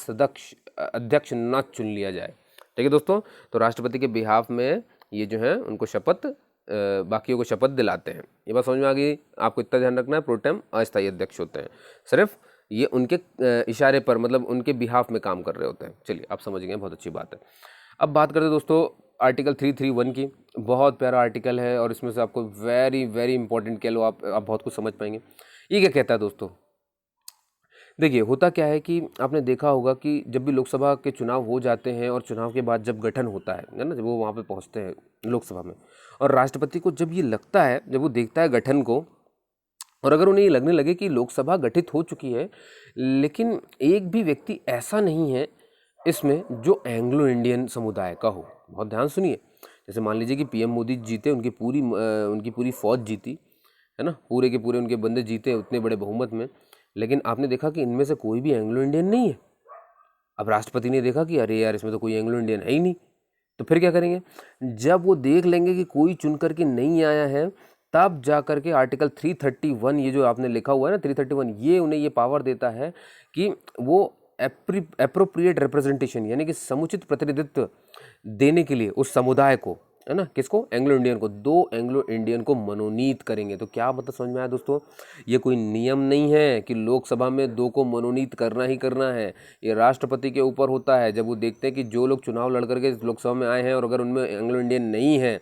S1: अध्यक्ष न चुन लिया जाए। ठीक है दोस्तों, तो राष्ट्रपति के बिहाफ में ये जो है उनको शपथ, बाकियों को शपथ दिलाते हैं। ये बात समझ में आ गई? आपको इतना ध्यान रखना है, प्रोटेम अस्थायी अध्यक्ष होते हैं, सिर्फ ये उनके इशारे पर, मतलब उनके बिहाफ में काम कर रहे होते हैं। चलिए आप समझ गए, बहुत अच्छी बात है। अब बात करते हैं दोस्तों आर्टिकल 331 की। बहुत प्यारा आर्टिकल है, और इसमें से आपको वेरी वेरी इंपॉर्टेंट कह लो, आप बहुत कुछ समझ पाएंगे। ये क्या कहता है दोस्तों? देखिए होता क्या है कि आपने देखा होगा कि जब भी लोकसभा के चुनाव हो जाते हैं, और चुनाव के बाद जब गठन होता है ना, जब वो वहाँ पे पहुँचते हैं लोकसभा में, और राष्ट्रपति को जब ये लगता है, जब वो देखता है गठन को, और अगर उन्हें ये लगने लगे कि लोकसभा गठित हो चुकी है, लेकिन एक भी व्यक्ति ऐसा नहीं है इसमें जो एंग्लो इंडियन समुदाय का हो। बहुत ध्यान सुनिए, जैसे मान लीजिए कि पीएम मोदी जीते, उनकी पूरी फौज जीती है ना, पूरे के पूरे उनके बंदे जीते उतने बड़े बहुमत में, लेकिन आपने देखा कि इनमें से कोई भी एंग्लो इंडियन नहीं है। अब राष्ट्रपति ने देखा कि अरे यार, इसमें तो कोई एंग्लो इंडियन है ही नहीं, तो फिर क्या करेंगे? जब वो देख लेंगे कि कोई चुन करके नहीं आया है, तब जा करके आर्टिकल 331, ये जो आपने लिखा हुआ है ना 331, ये उन्हें ये पावर देता है कि वो एप्रोप्रिएट रिप्रेजेंटेशन, यानी कि समुचित प्रतिनिधित्व देने के लिए उस समुदाय को, है ना, किसको? एंग्लो इंडियन को, 2 एंग्लो इंडियन को मनोनीत करेंगे। तो क्या मतलब समझ में आया दोस्तों? ये कोई नियम नहीं है कि लोकसभा में 2 को मनोनीत करना ही करना है। ये राष्ट्रपति के ऊपर होता है। जब वो देखते हैं कि जो लोग चुनाव लड़ करके लोकसभा में आए हैं, और अगर उनमें एंग्लो इंडियन नहीं है,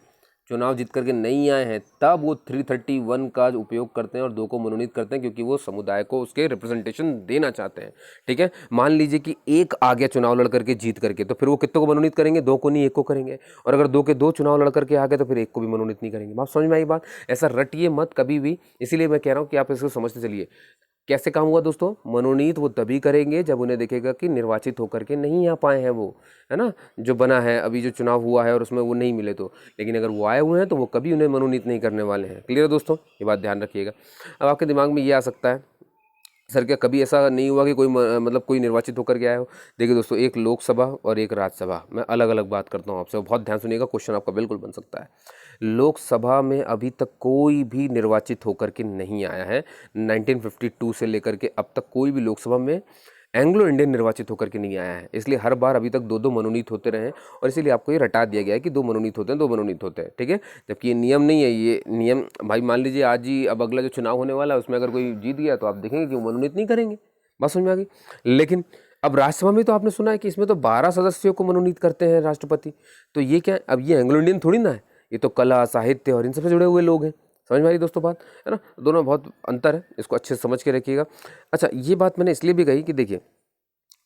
S1: चुनाव जीत करके नहीं आए हैं, तब वो 331 का उपयोग करते हैं और 2 को मनोनीत करते हैं, क्योंकि वो समुदाय को उसके रिप्रेजेंटेशन देना चाहते हैं। ठीक है, मान लीजिए कि एक आ गया चुनाव लड़ करके जीत करके, तो फिर वो कितनों को मनोनीत करेंगे? 2 को नहीं, 1 को करेंगे। और अगर 2 के 2 चुनाव लड़ करके आ गए, तो फिर 1 को भी मनोनीत नहीं करेंगे। आप समझ में आई बात? ऐसा रटिए मत कभी भी, इसीलिए मैं कह रहा हूँ कि आप इसको समझते चलिए। कैसे काम हुआ दोस्तों? मनोनीत वो तभी करेंगे जब उन्हें देखेगा कि निर्वाचित होकर के नहीं आ पाए हैं वो, है ना, जो बना है अभी, जो चुनाव हुआ है और उसमें वो नहीं मिले तो। लेकिन अगर वो आए हुए हैं तो वो कभी उन्हें मनोनीत नहीं करने वाले हैं। क्लियर है दोस्तों? ये बात ध्यान रखिएगा। अब आपके दिमाग में ये आ सकता है, सर क्या कभी ऐसा नहीं हुआ कि कोई मतलब कोई निर्वाचित होकर के आया हो? देखिए दोस्तों, एक लोकसभा और एक राज्यसभा, मैं अलग अलग बात करता हूँ आपसे, बहुत ध्यान सुनिएगा, क्वेश्चन आपका बिल्कुल बन सकता है। लोकसभा में अभी तक कोई भी निर्वाचित होकर के नहीं आया है। 1952 से लेकर के अब तक कोई भी लोकसभा में एंग्लो इंडियन निर्वाचित होकर के नहीं आया है। इसलिए हर बार अभी तक 2-2 मनोनीत होते रहे हैं, और इसीलिए आपको ये रटा दिया गया है कि 2 मनोनीत होते हैं, 2 मनोनीत होते हैं। ठीक है, जबकि ये नियम नहीं है। ये नियम भाई मान लीजिए आज ही, अब अगला जो चुनाव होने वाला है उसमें अगर कोई जीत गया तो आप देखेंगे कि वो मनोनीत नहीं करेंगे। बात समझ में आ गई? लेकिन अब राज्यसभा में तो आपने सुना है कि इसमें तो 12 सदस्यों को मनोनीत करते हैं राष्ट्रपति। तो ये क्या है? अब ये एंग्लो इंडियन थोड़ी ना है, ये तो कला, साहित्य और इन सबसे जुड़े हुए लोग हैं। समझ में आ रही दोस्तों बात, है ना? दोनों में बहुत अंतर है, इसको अच्छे से समझ के रखिएगा। अच्छा, ये बात मैंने इसलिए भी कही कि देखिए,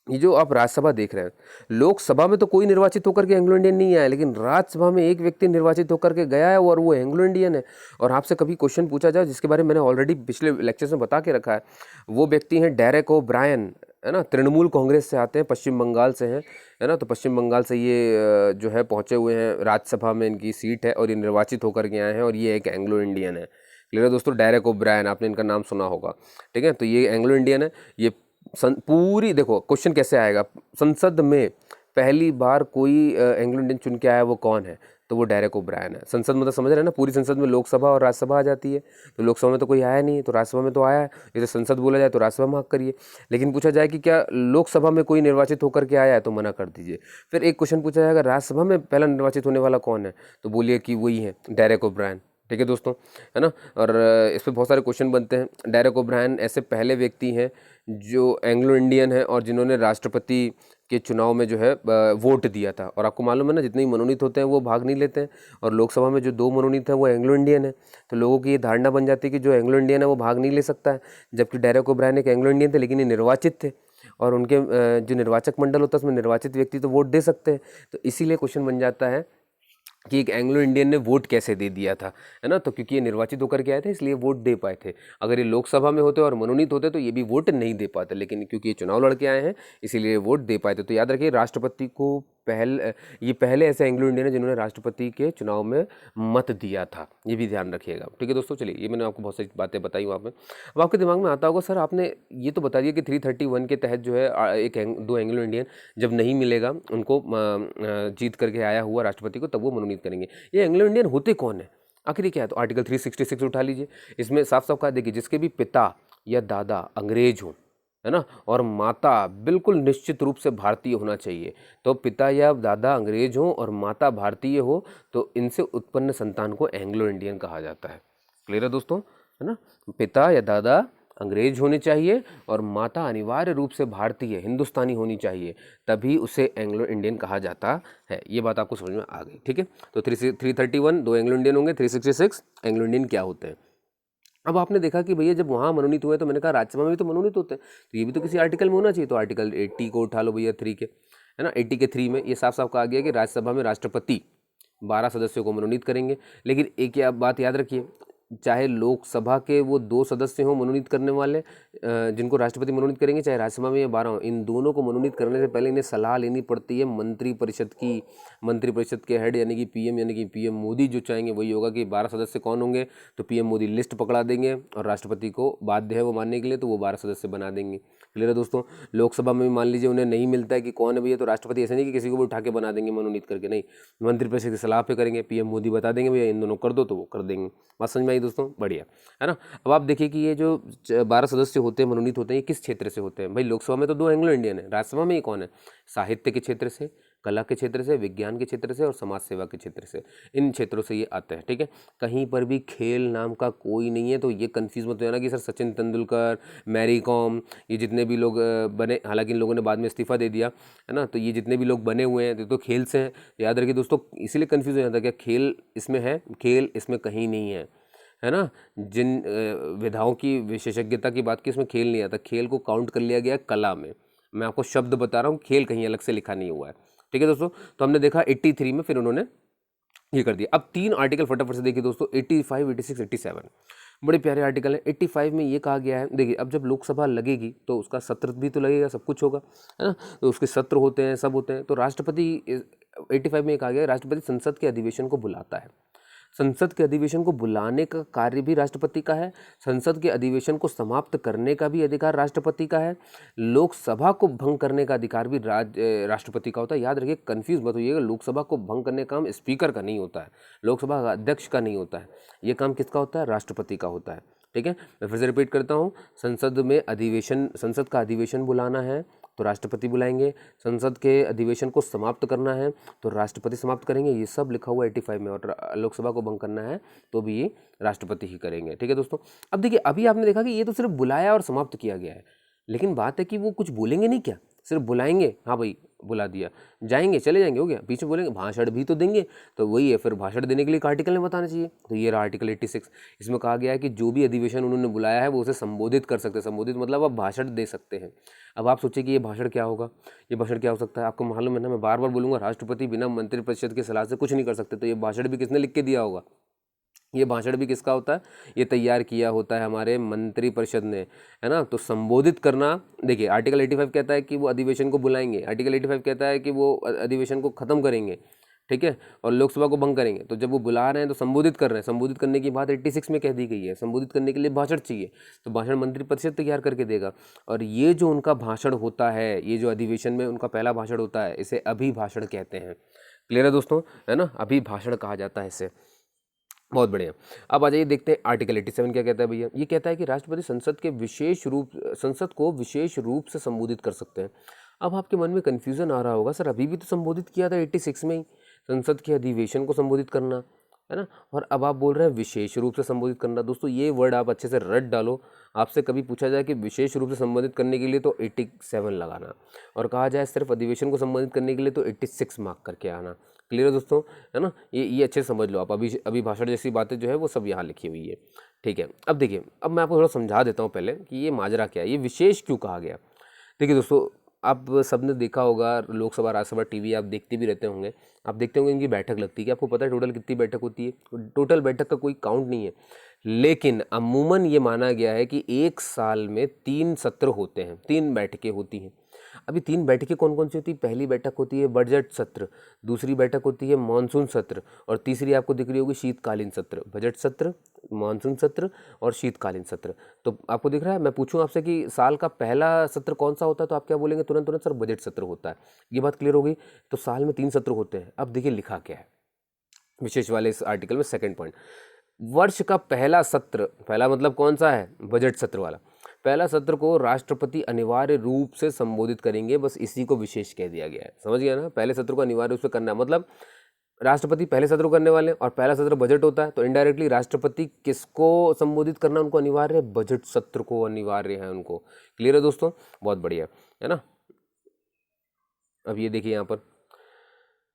S1: ये जो आप राज्यसभा देख रहे हैं, लोकसभा में तो कोई निर्वाचित होकर के एंग्लो इंडियन नहीं आया, लेकिन राज्यसभा में एक व्यक्ति निर्वाचित होकर के गया है, और वो एंग्लो इंडियन है। और आपसे कभी क्वेश्चन पूछा जाए, जिसके बारे में मैंने ऑलरेडी पिछले लेक्चर्स में बता के रखा है, वो व्यक्ति हैं डेरेक ओ ब्रायन, है ना, तृणमूल कांग्रेस से आते हैं, पश्चिम बंगाल से हैं, है ना। तो पश्चिम बंगाल से ये जो है पहुँचे हुए हैं, राज्यसभा में इनकी सीट है, और ये निर्वाचित होकर के आए हैं, और ये एक एंग्लो इंडियन है। क्लियर है दोस्तों? डेरेक ओ ब्रायन, आपने इनका नाम सुना होगा। ठीक है, तो ये एंग्लो इंडियन है। ये पूरी देखो क्वेश्चन कैसे आएगा, संसद में पहली बार कोई एंग्लो इंडियन चुन के आया, वो कौन है? तो वो डेरेक ओ ब्रायन है। संसद मतलब समझ रहे हैं ना, पूरी संसद में लोकसभा और राज्यसभा आ जाती है। तो लोकसभा में तो कोई आया नहीं है, तो राज्यसभा में तो आया है। जैसे संसद बोला जाए तो राज्यसभा मार्क करिए, लेकिन पूछा जाए कि क्या लोकसभा में कोई निर्वाचित होकर के आया है, तो मना कर दीजिए। फिर एक क्वेश्चन पूछा जाएगा, राज्यसभा में पहला निर्वाचित होने वाला कौन है? तो बोलिए कि वही है डेरेक ओ ब्रायन। ठीक है दोस्तों, है ना। और इस पे बहुत सारे क्वेश्चन बनते हैं। डेरेक ओब्रायन ऐसे पहले व्यक्ति हैं जो एंग्लो इंडियन है और जिन्होंने राष्ट्रपति के चुनाव में जो है वोट दिया था। और आपको मालूम है ना, जितने ही मनोनीत होते हैं वो भाग नहीं लेते हैं, और लोकसभा में जो 2 मनोनीत हैं वो एंग्लो इंडियन है। तो लोगों की ये धारणा बन जाती है कि जो एंग्लो इंडियन है वो भाग नहीं ले सकता है, जबकि डेरेक ओब्रायन एक एंग्लो इंडियन थे लेकिन ये निर्वाचित थे, और उनके जो निर्वाचक मंडल होता है उसमें निर्वाचित व्यक्ति तो वोट दे सकते हैं। तो इसीलिए क्वेश्चन बन जाता है कि एक एंग्लो इंडियन ने वोट कैसे दे दिया था, है ना। तो क्योंकि ये निर्वाचित होकर के आए थे इसलिए वोट दे पाए थे। अगर ये लोकसभा में होते और मनोनीत होते तो ये भी वोट नहीं दे पाते, लेकिन क्योंकि ये चुनाव लड़के आए हैं इसीलिए वोट दे पाए थे। तो याद रखिए, राष्ट्रपति को ये पहले ऐसे एंग्लो इंडियन है जिन्होंने राष्ट्रपति के चुनाव में मत दिया था, ये भी ध्यान रखिएगा। ठीक है दोस्तों, चलिए ये मैंने आपको बहुत सारी बातें बताई वहाँ पे। अब आपके दिमाग में आता होगा सर आपने ये तो बता दिया कि 331 के तहत जो है दो एंग्लो इंडियन जब नहीं मिलेगा उनको जीत करके आया हुआ राष्ट्रपति को, तब वो मनोनीत करेंगे। ये एंग्लो इंडियन होते कौन है आखिर, क्या है? तो आर्टिकल 366 उठा लीजिए, इसमें साफ साफ कहा देखिए, जिसके भी पिता या दादा अंग्रेज हो, है ना, और माता बिल्कुल निश्चित रूप से भारतीय होना चाहिए। तो पिता या दादा अंग्रेज हो और माता भारतीय हो तो इनसे उत्पन्न संतान को एंग्लो इंडियन कहा जाता है। क्लियर है दोस्तों, है ना। पिता या दादा अंग्रेज होने चाहिए और माता अनिवार्य रूप से भारतीय हिंदुस्तानी होनी चाहिए, तभी उसे एंग्लो इंडियन कहा जाता है। ये बात आपको समझ में आ गई, ठीक है। तो 331 दो एंग्लो इंडियन होंगे, 366 एंग्लो इंडियन क्या होते हैं। अब आपने देखा कि भैया जब वहाँ मनोनीत हुए तो मैंने कहा राज्यसभा में भी तो मनोनीत होते हैं, तो ये भी तो किसी आर्टिकल में होना चाहिए। तो आर्टिकल 80 को उठा लो भैया, 3 के, है ना। 80 के 3 में ये साफ साफ कहा गया कि राज्यसभा में राष्ट्रपति 12 सदस्यों को मनोनीत करेंगे। लेकिन एक बात याद रखिए, चाहे लोकसभा के वो 2 सदस्य हों मनोनीत करने वाले, जिनको राष्ट्रपति मनोनीत करेंगे, चाहे राज्यसभा में ये 12 हों, इन दोनों को मनोनीत करने से पहले इन्हें सलाह लेनी पड़ती है मंत्रिपरिषद की। मंत्रिपरिषद के हेड यानी कि पीएम, यानी कि पीएम मोदी जो चाहेंगे वही होगा कि 12 सदस्य कौन होंगे। तो पीएम मोदी लिस्ट पकड़ा देंगे और राष्ट्रपति को बाध्य है वो मानने के लिए, तो वो 12 सदस्य बना देंगे। क्लियर है दोस्तों। लोकसभा में भी मान लीजिए उन्हें नहीं मिलता है कि कौन है भैया, तो राष्ट्रपति ऐसे नहीं कि किसी को भी उठा के बना देंगे मनोनीत करके, नहीं, मंत्रिपरिषद की सलाह पे करेंगे, पीएम मोदी बता देंगे भैया इन दोनों कर दो तो वो कर देंगे। बात समझ में आई दोस्तों, बढ़िया, है ना। अब आप देखिए कि ये जो 12 सदस्य होते हैं मनोनीत होते हैं, ये किस क्षेत्र से होते हैं भाई। लोकसभा में तो 2 एंग्लो इंडियन है, राज्यसभा में ये कौन है? साहित्य के क्षेत्र से, कला के क्षेत्र से, विज्ञान के क्षेत्र से और समाज सेवा के क्षेत्र से, इन क्षेत्रों से ये आते हैं, ठीक है। कहीं पर भी खेल नाम का कोई नहीं है, तो ये कंफ्यूज मत हो जाना कि सर सचिन तेंदुलकर, मैरी कॉम, ये जितने भी लोग बने, हालांकि इन लोगों ने बाद में इस्तीफा दे दिया, है ना, तो ये जितने भी लोग बने हुए हैं तो खेल से हैं। याद रखिए दोस्तों, इसीलिए कंफ्यूज हो जाता है क्या खेल इसमें है, खेल इसमें कहीं नहीं है ना। जिन विधाओं की विशेषज्ञता की बात की उसमें खेल नहीं आता, खेल को काउंट कर लिया गया कला में। मैं आपको शब्द बता रहा हूँ, खेल कहीं अलग से लिखा नहीं हुआ है, ठीक है दोस्तों। तो हमने देखा 83 में, फिर उन्होंने ये कर दिया। अब 3 आर्टिकल फटाफट से देखिए दोस्तों, 85, 86, 87 बड़े प्यारे आर्टिकल हैं। 85 में ये कहा गया है, देखिए अब जब लोकसभा लगेगी तो उसका सत्र भी तो लगेगा, सब कुछ होगा, है ना। तो उसके सत्र होते हैं, सब होते हैं। तो राष्ट्रपति 85 में ये कहा गया है, राष्ट्रपति संसद के अधिवेशन को बुलाता है। संसद के अधिवेशन को बुलाने का कार्य भी राष्ट्रपति का है, संसद के अधिवेशन को समाप्त करने का भी अधिकार राष्ट्रपति का है, लोकसभा को भंग करने का अधिकार भी राष्ट्रपति का होता है। याद रखिए, कंफ्यूज मत होइएगा, लोकसभा को भंग करने का काम स्पीकर का नहीं होता है, लोकसभा का अध्यक्ष का नहीं होता है, ये काम किसका होता है? राष्ट्रपति का होता है, ठीक है। मैं फिर से रिपीट करता हूँ, संसद का अधिवेशन बुलाना है तो राष्ट्रपति बुलाएंगे, संसद के अधिवेशन को समाप्त करना है तो राष्ट्रपति समाप्त करेंगे, ये सब लिखा हुआ है 85 में। और लोकसभा को भंग करना है तो भी ये राष्ट्रपति ही करेंगे, ठीक है दोस्तों। अब देखिए, अभी आपने देखा कि ये तो सिर्फ बुलाया और समाप्त किया गया है, लेकिन बात है कि वो कुछ बोलेंगे नहीं क्या, सिर्फ बुलाएंगे, हाँ भाई बुला दिया, जाएंगे, चले जाएंगे, हो गया। बीच में बोलेंगे, भाषण भी तो देंगे, तो वही है, फिर भाषण देने के लिए एक आर्टिकल में बताना चाहिए। तो ये रहा आर्टिकल 86, इसमें कहा गया है कि जो भी अधिवेशन उन्होंने बुलाया है वो उसे संबोधित कर सकते हैं। संबोधित मतलब आप भाषण दे सकते हैं। अब आप सोचिए कि ये भाषण क्या होगा, ये भाषण क्या हो सकता है? आपको मालूम है ना, मैं बार बार बोलूँगा, राष्ट्रपति बिना मंत्रिपरिषद की सलाह से कुछ नहीं कर सकते। तो ये भाषण भी किसने लिख के दिया होगा? ये भाषण भी किसका होता है? ये तैयार किया होता है हमारे मंत्रिपरिषद ने, है ना। तो संबोधित करना, देखिए आर्टिकल 85 कहता है कि वो अधिवेशन को बुलाएंगे, आर्टिकल 85 कहता है कि वो अधिवेशन को खत्म करेंगे, ठीक है, और लोकसभा को भंग करेंगे। तो जब वो बुला रहे हैं तो संबोधित कर रहे हैं, संबोधित करने की बात 86 में कह दी गई है। संबोधित करने के लिए भाषण चाहिए, तो भाषण मंत्रिपरिषद तैयार करके देगा। और ये जो उनका भाषण होता है, ये जो अधिवेशन में उनका पहला भाषण होता है, इसे अभिभाषण कहते हैं। क्लियर है दोस्तों, है ना, अभिभाषण कहा जाता है इसे। बहुत बढ़िया। अब आ जाइए, देखते हैं आर्टिकल 87 क्या कहता है भैया। ये कहता है कि राष्ट्रपति संसद को विशेष रूप से संबोधित कर सकते हैं। अब आपके मन में कन्फ्यूजन आ रहा होगा, सर अभी भी तो संबोधित किया था 86 में ही, संसद के अधिवेशन को संबोधित करना, है ना। और अब आप बोल रहे हैं विशेष रूप से संबोधित करना। दोस्तों ये वर्ड आप अच्छे से रट डालो। आपसे कभी पूछा जाए कि विशेष रूप से संबोधित करने के लिए तो 87 लगाना, और कहा जाए सिर्फ अधिवेशन को संबोधित करने के लिए तो 86 मार्क करके आना। क्लियर है दोस्तों, है ना। ये अच्छे से समझ लो आप। अभिभाषण जैसी बातें जो है वो सब यहाँ लिखी हुई है, ठीक है। अब देखिए, अब मैं आपको थोड़ा समझा देता हूँ पहले कि ये माजरा क्या है, ये विशेष क्यों कहा गया। देखिए दोस्तों, आप सबने देखा होगा, लोकसभा राज्यसभा टीवी आप देखते भी रहते होंगे, आप देखते होंगे इनकी बैठक लगती है कि आपको पता है टोटल कितनी बैठक होती है। टोटल बैठक का कोई काउंट नहीं है, लेकिन अमूमन ये माना गया है कि एक साल में 3 सत्र होते हैं, 3 बैठकें होती हैं। अभी 3 बैठकें कौन कौन सी होती है? पहली बैठक होती है बजट सत्र, दूसरी बैठक होती है मानसून सत्र, और तीसरी आपको दिख रही होगी शीतकालीन सत्र। बजट सत्र, मानसून सत्र और शीतकालीन सत्र। तो आपको दिख रहा है, मैं पूछूं आपसे कि साल का पहला सत्र कौन सा होता है, तो आप क्या बोलेंगे तुरंत तुरंत? सर बजट सत्र होता है। ये बात क्लियर हो गई। तो साल में 3 सत्र होते हैं। अब देखिए लिखा क्या है विशेष वाले इस आर्टिकल में, सेकंड पॉइंट, वर्ष का पहला सत्र, पहला मतलब कौन सा है? बजट सत्र वाला। पहला सत्र को राष्ट्रपति अनिवार्य रूप से संबोधित करेंगे, बस इसी को विशेष कह दिया गया है। समझ गया ना? पहले सत्र को अनिवार्य रूप से करना है, मतलब राष्ट्रपति पहले सत्र को करने वाले हैं और पहला सत्र बजट होता है, तो इनडायरेक्टली राष्ट्रपति किसको संबोधित करना उनको अनिवार्य है? बजट सत्र को अनिवार्य है उनको। क्लियर है दोस्तों? बहुत बढ़िया, है ना। अब ये देखिए यहाँ पर,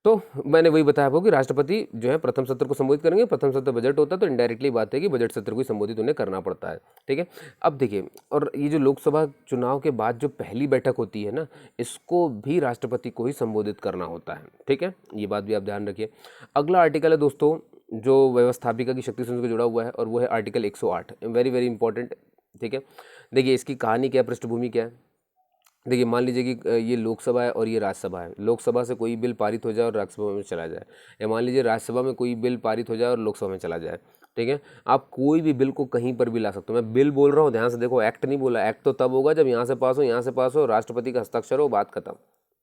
S1: तो मैंने वही बताया आपको कि राष्ट्रपति जो है प्रथम सत्र को संबोधित करेंगे। प्रथम सत्र बजट होता है, तो इनडायरेक्टली बात है कि बजट सत्र को ही संबोधित उन्हें करना पड़ता है, ठीक है। अब देखिए, और ये जो लोकसभा चुनाव के बाद जो पहली बैठक होती है ना, इसको भी राष्ट्रपति को ही संबोधित करना होता है, ठीक है। ये बात भी आप ध्यान रखिए। अगला आर्टिकल है दोस्तों जो व्यवस्थापिका की शक्ति से जुड़ा हुआ है, और वो है आर्टिकल 108। वेरी वेरी इंपॉर्टेंट, ठीक है। देखिए इसकी कहानी क्या है, पृष्ठभूमि क्या है। देखिए मान लीजिए कि ये लोकसभा है और ये राज्यसभा है। लोकसभा से कोई बिल पारित हो जाए और राज्यसभा में चला जाए, या मान लीजिए राज्यसभा में कोई बिल पारित हो जाए और लोकसभा में चला जाए, ठीक है। आप कोई भी बिल को कहीं पर भी ला सकते हो। मैं बिल बोल रहा हूँ, ध्यान से देखो, एक्ट नहीं बोला। एक्ट तो तब होगा जब यहाँ से पास हो, यहाँ से पास हो, राष्ट्रपति का हस्ताक्षर हो, बात खत्म,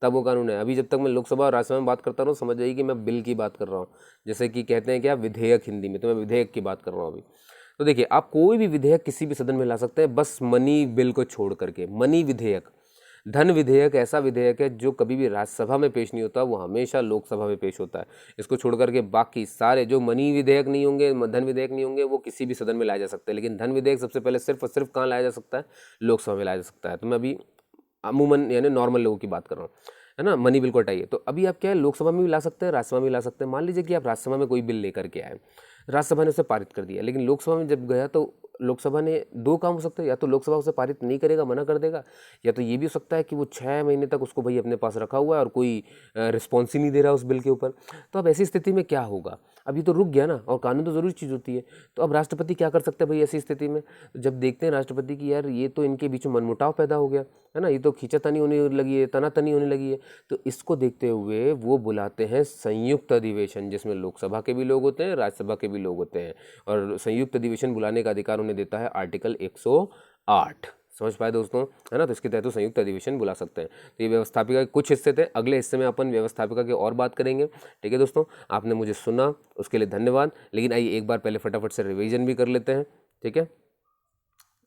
S1: तब वो कानून है। अभी जब तक मैं लोकसभा और राज्यसभा में बात करता हूँ, समझ जाइए कि मैं बिल की बात कर रहा हूँ। जैसे कि कहते हैं क्या, विधेयक हिंदी में, तो मैं विधेयक की बात कर रहा हूँ अभी। तो देखिए, आप कोई भी विधेयक किसी भी सदन में ला सकते हैं, बस मनी बिल को छोड़ करके। मनी विधेयक, धन विधेयक ऐसा विधेयक है जो कभी भी राज्यसभा में पेश नहीं होता, वो हमेशा लोकसभा में पेश होता है। इसको छोड़ करके बाकी सारे जो मनी विधेयक नहीं होंगे, धन विधेयक नहीं होंगे, वो किसी भी सदन में लाया जा सकता है। लेकिन धन विधेयक सबसे पहले सिर्फ और सिर्फ कहाँ लाया जा सकता है? लोकसभा में लाया जा सकता है। तो मैं अभी अमूमन यानी नॉर्मल लोगों की बात कर रहा हूँ, है ना। मनी बिल को हटाइए। तो अभी आप क्या है, लोकसभा में भी ला सकते हैं, राज्यसभा में भी ला सकते हैं। मान लीजिए कि आप राज्यसभा में कोई बिल लेकर के आए, राज्यसभा ने उसे पारित कर दिया, लेकिन लोकसभा में जब गया तो लोकसभा ने दो काम हो सकते हैं, या तो लोकसभा उसे पारित नहीं करेगा, मना कर देगा, या तो ये भी हो सकता है कि वो 6 महीने तक उसको भाई अपने पास रखा हुआ है और कोई रिस्पॉन्स ही नहीं दे रहा उस बिल के ऊपर। तो अब ऐसी स्थिति में क्या होगा? अब ये तो रुक गया ना, और कानून तो ज़रूरी चीज़ होती है। तो अब राष्ट्रपति क्या कर सकते हैं भाई ऐसी स्थिति में? जब देखते हैं राष्ट्रपति की यार ये तो इनके बीच में मनमुटाव पैदा हो गया है ना, ये तो खींचातानी होने लगी है, तनातनी होने लगी है, तो इसको देखते हुए वो बुलाते हैं संयुक्त अधिवेशन, जिसमें लोकसभा के भी लोग होते हैं, राज्यसभा के भी लोग होते हैं, और संयुक्त अधिवेशन बुलाने का अधिकार उन्हें देता है आर्टिकल 108। समझ पाए दोस्तों, है ना। तो इसके तहत तो संयुक्त अधिवेशन बुला सकते हैं। तो ये व्यवस्थापिका के कुछ हिस्से थे। अगले हिस्से में अपन व्यवस्थापिका की और बात करेंगे, ठीक है दोस्तों। आपने मुझे सुना उसके लिए धन्यवाद। लेकिन आइए एक बार पहले फटाफट से रिवीजन भी कर लेते हैं, ठीक है।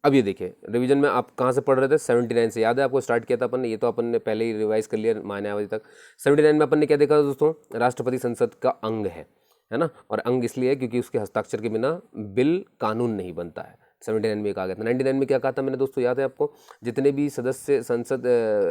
S1: अब ये देखिए, रिवीजन में आप कहाँ से पढ़ रहे थे? 79 से, याद है आपको? स्टार्ट किया था अपन ने, ये तो अपन ने पहले ही रिवाइज कर लिया मान्यावधि तक। 79 में अपन ने क्या देखा था दोस्तों? राष्ट्रपति संसद का अंग है ना। और अंग इसलिए है क्योंकि उसके हस्ताक्षर के बिना बिल कानून नहीं बनता है। 79 में कहा गया था। 99 में क्या कहा था मैंने दोस्तों, याद है आपको? जितने भी सदस्य संसद,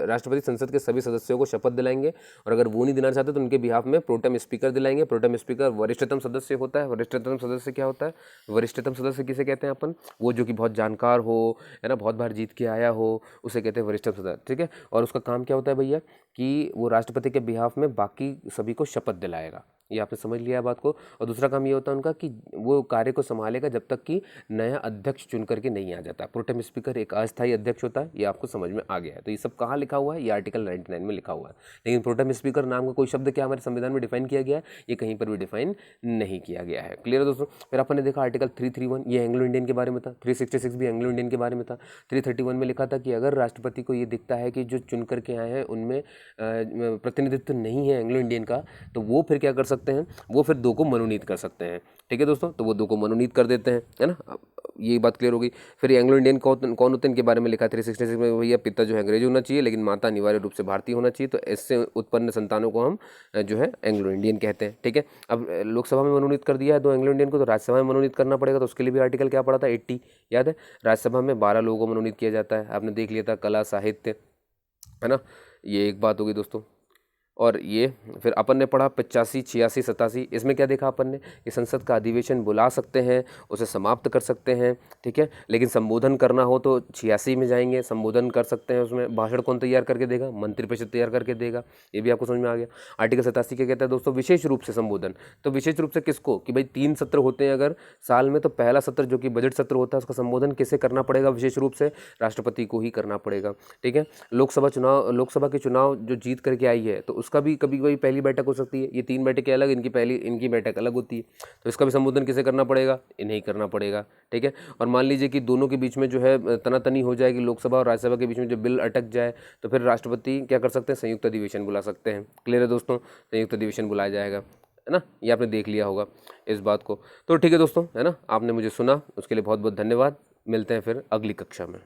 S1: राष्ट्रपति संसद के सभी सदस्यों को शपथ दिलाएंगे, और अगर वो नहीं दिलाना चाहते तो उनके बिहाफ में प्रोटेम स्पीकर दिलाएंगे। प्रोटेम स्पीकर वरिष्ठतम सदस्य होता है। वरिष्ठतम सदस्य क्या होता है? वरिष्ठतम सदस्य किसे कहते हैं अपन? वो जो कि बहुत जानकार हो, है ना, बहुत बार जीत के आया हो, उसे कहते हैं वरिष्ठतम सदस्य, ठीक है। और उसका काम क्या होता है भैया कि वो राष्ट्रपति के बिहाफ में बाकी सभी को शपथ दिलाएगा। ये आपने समझ लिया बात को। और दूसरा काम ये होता है उनका कि वो कार्य को संभालेगा जब तक कि नया अध्यक्ष चुन करके नहीं आ जाता। प्रोटेम स्पीकर एक अस्थायी अध्यक्ष होता है, ये आपको समझ में आ गया है। तो ये सब कहाँ लिखा हुआ है? ये आर्टिकल 99 में लिखा हुआ है। लेकिन प्रोटेम स्पीकर नाम का कोई शब्द क्या हमारे संविधान में डिफाइन किया गया है? ये कहीं पर भी डिफाइन नहीं किया गया है। क्लियर है दोस्तों? फिर अपन ने देखा आर्टिकल 331, ये एंग्लो इंडियन के बारे में था। 366 भी एंग्लो इंडियन के बारे में था। 331 में लिखा था कि अगर राष्ट्रपति को ये दिखता है कि जो चुन करके आए हैं उनमें प्रतिनिधित्व नहीं है एंग्लो इंडियन का, तो वो फिर क्या कर सकते सकते हैं, वो फिर 2 को मनोनीत कर सकते हैं। ठीक है दोस्तों, तो वो 2 को मनोनीत कर देते हैं, है ना। अब ये बात क्लियर होगी। फिर एंग्लो इंडियन कौन होते हैं इनके बारे में लिखा है 366 में, भैया पिता जो है अंग्रेज होना चाहिए लेकिन माता अनिवार्य रूप से भारतीय होना चाहिए, तो इससे उत्पन्न संतानों को हम जो है एंग्लो इंडियन कहते हैं। ठीक है, अब लोकसभा में मनोनीत कर दिया है 2 एंग्लो इंडियन को, तो राज्यसभा में मनोनीत करना पड़ेगा, तो उसके लिए भी आर्टिकल क्या पड़ा था 80, याद है। राज्यसभा में 12 लोगों को मनोनीत किया जाता है, आपने देख लिया था, कला साहित्य, है ना। ये एक बात होगी दोस्तों। और ये फिर अपन ने पढ़ा 85, 86, 87, इसमें क्या देखा अपन ने कि संसद का अधिवेशन बुला सकते हैं, उसे समाप्त कर सकते हैं। ठीक है, लेकिन संबोधन करना हो तो 86 में जाएंगे, संबोधन कर सकते हैं। उसमें भाषण कौन तैयार करके देगा, मंत्रिपरिषद तैयार करके देगा, ये भी आपको समझ में आ गया। आर्टिकल 87 क्या कहता है दोस्तों, विशेष रूप से संबोधन। तो विशेष रूप से किसको, कि भाई 3 सत्र होते हैं अगर साल में, तो पहला सत्र जो कि बजट सत्र होता है उसका संबोधन किसे करना पड़ेगा, विशेष रूप से राष्ट्रपति को ही करना पड़ेगा। ठीक है, लोकसभा के चुनाव जो जीत करके आई है, तो उसका भी कभी कभी पहली बैठक हो सकती है, ये 3 बैठकें अलग, इनकी बैठक अलग होती है, तो इसका भी संबोधन किसे करना पड़ेगा, इन्हें ही करना पड़ेगा। ठीक है, और मान लीजिए कि दोनों के बीच में जो है तनातनी हो जाएगी, लोकसभा और राज्यसभा के बीच में जो बिल अटक जाए, तो फिर राष्ट्रपति क्या कर सकते हैं, संयुक्त अधिवेशन बुला सकते हैं। क्लियर है दोस्तों, संयुक्त अधिवेशन बुलाया जाएगा, है ना, ये आपने देख लिया होगा इस बात को। तो ठीक है दोस्तों, है ना, आपने मुझे सुना, उसके लिए बहुत बहुत धन्यवाद। मिलते हैं फिर अगली कक्षा में।